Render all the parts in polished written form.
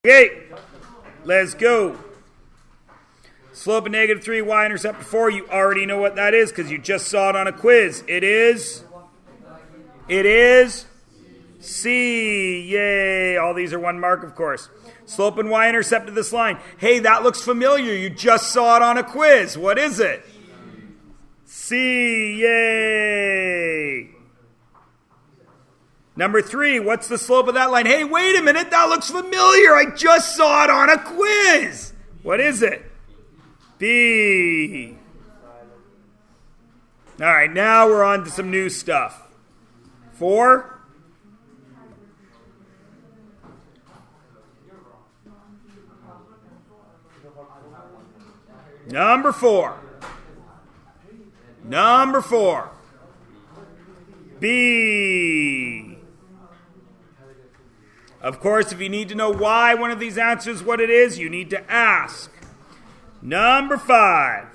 Okay, let's go. Slope of negative 3, y-intercept of 4. You already know what that is because you just saw it on a quiz. It is C. Yay. All these are 1 mark, of course. Slope and y-intercept of this line. Hey, that looks familiar. You just saw it on a quiz. What is it? C. Yay. Number 3, what's the slope of that line? Hey, wait a minute, that looks familiar. I just saw it on a quiz. What is it? B. All right, now we're on to some new stuff. 4. Number 4. Number 4. B. Of course, if you need to know why one of these answers what it is, you need to ask. Number 5.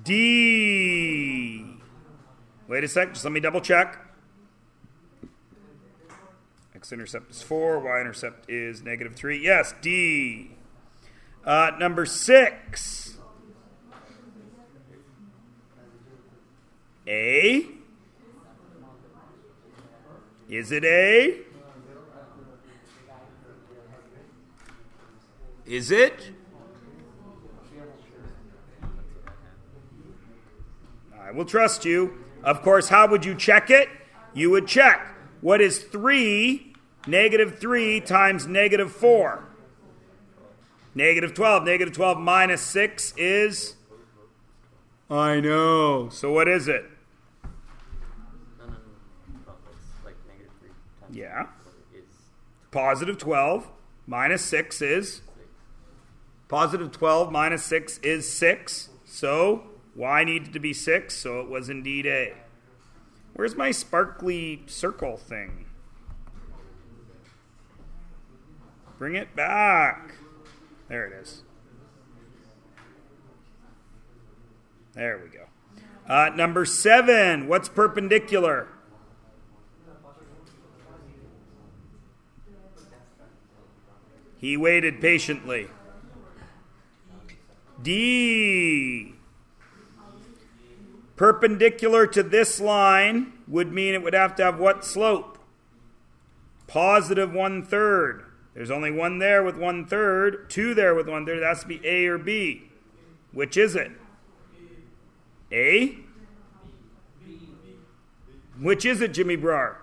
D. Wait a sec, just let me double check. X-intercept is 4, y-intercept is negative 3. Yes, D. Number 6. A. Is it A? Is it? I will trust you. Of course, how would you check it? You would check. What is 3, negative 3 times negative 4? Negative 12. Negative 12 minus 6 is? I know. So what is it? Yeah. Positive 12 minus 6 is? Positive 12 minus 6 is 6. So y needed to be 6, so it was indeed A. Where's my sparkly circle thing? Bring it back. There it is. There we go. Number 7. What's perpendicular? He waited patiently. D. Perpendicular to this line would mean it would have to have what slope? Positive 1/3. There's only 1 there with 1/3, 2 there with 1/3. That has to be A or B. Which is it? A? Which is it, Jimmy Brar?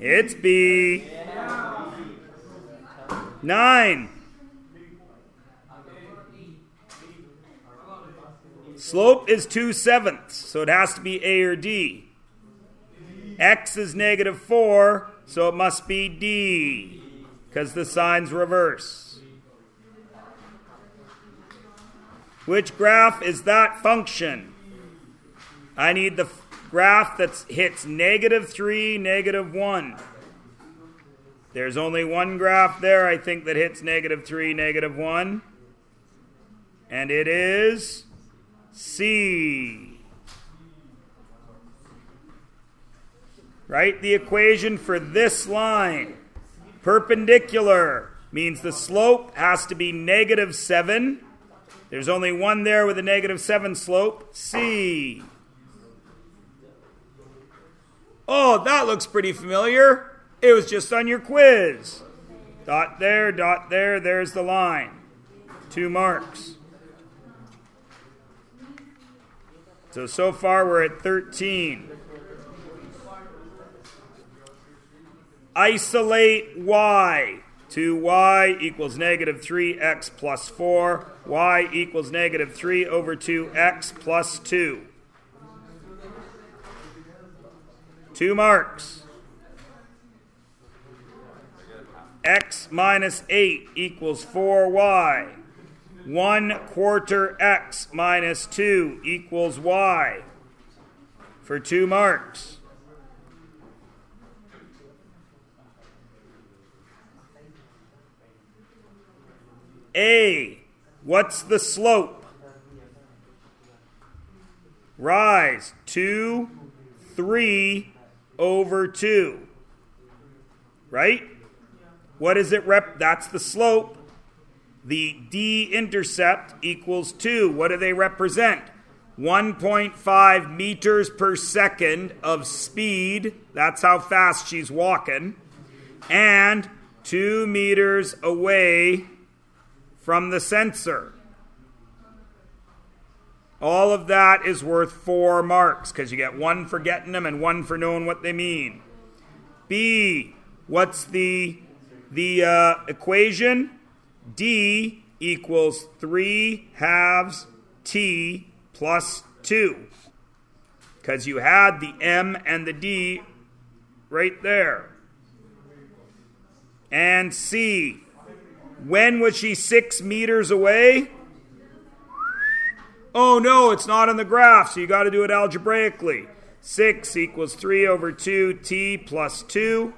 It's B. 9. Slope is 2/7, so it has to be A or D. X is negative 4, so it must be D, because the sign's reverse. Which graph is that function? I need the graph that hits negative 3, negative 1. There's only one graph there, I think, that hits negative 3, negative 1. And it is C. Write the equation for this line. Perpendicular means the slope has to be negative 7. There's only one there with a negative 7 slope. C. Oh, that looks pretty familiar. It was just on your quiz. Dot there, there's the line. 2 marks. So far we're at 13. Isolate y. 2y equals negative 3x plus 4. Y equals negative 3 over 2x plus 2. 2 marks. X minus 8 equals 4y. 1/4 x minus 2 equals y. For 2 marks. A, what's the slope? Rise, 2, 3 over 2. Right? What is it that's the slope. The d-intercept equals 2. What do they represent? 1.5 meters per second of speed. That's how fast she's walking. And 2 meters away from the sensor. All of that is worth 4 marks because you get 1 for getting them and 1 for knowing what they mean. B, what's the equation? D equals 3/2 t plus 2. Because you had the M and the D right there. And C, when was she 6 meters away? Oh no, it's not on the graph, so you got to do it algebraically. 6 equals 3 over 2t plus 2.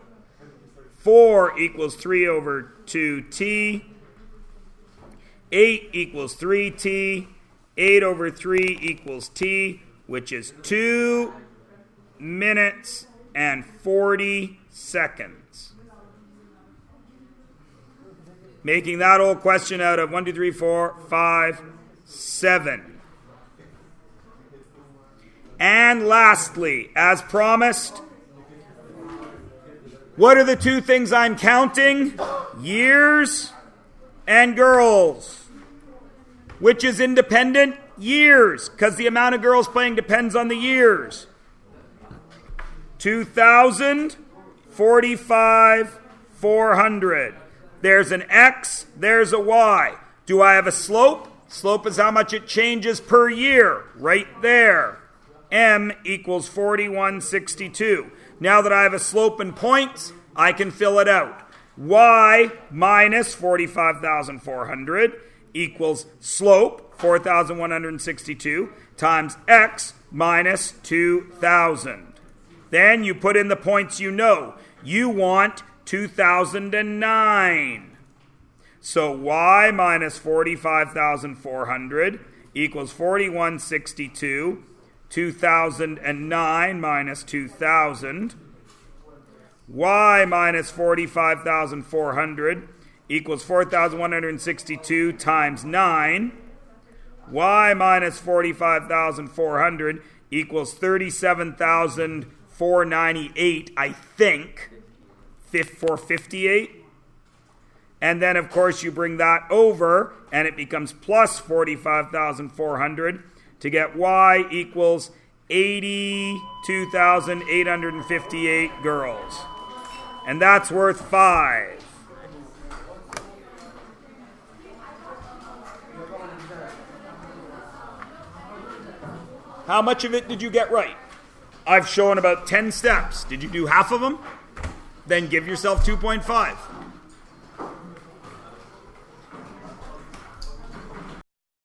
4 equals 3 over 2t. 8 equals 3t. 8 over 3 equals t, which is 2 minutes and 40 seconds. Making that whole question out of 1, 2, 3, 4, 5, 7. And lastly, as promised, what are the 2 things I'm counting? Years and girls. Which is independent? Years, because the amount of girls playing depends on the years. 2,000, 45, 400. There's an X, there's a Y. Do I have a slope? Slope is how much it changes per year, right there. M equals 4162. Now that I have a slope and points, I can fill it out. Y minus 45,400 equals slope, 4,162, times X minus 2,000. Then you put in the points you know. You want 2009. So Y minus 45,400 equals 4162. 2009 minus 2,000. Y minus 45,400 equals 4,162 times 9. Y minus 45,400 equals 37,498, I think. 458. And then, of course, you bring that over, and it becomes plus 45,400 to get Y equals 82,858 girls. And that's worth 5. How much of it did you get right? I've shown about 10 steps. Did you do half of them? Then give yourself 2.5.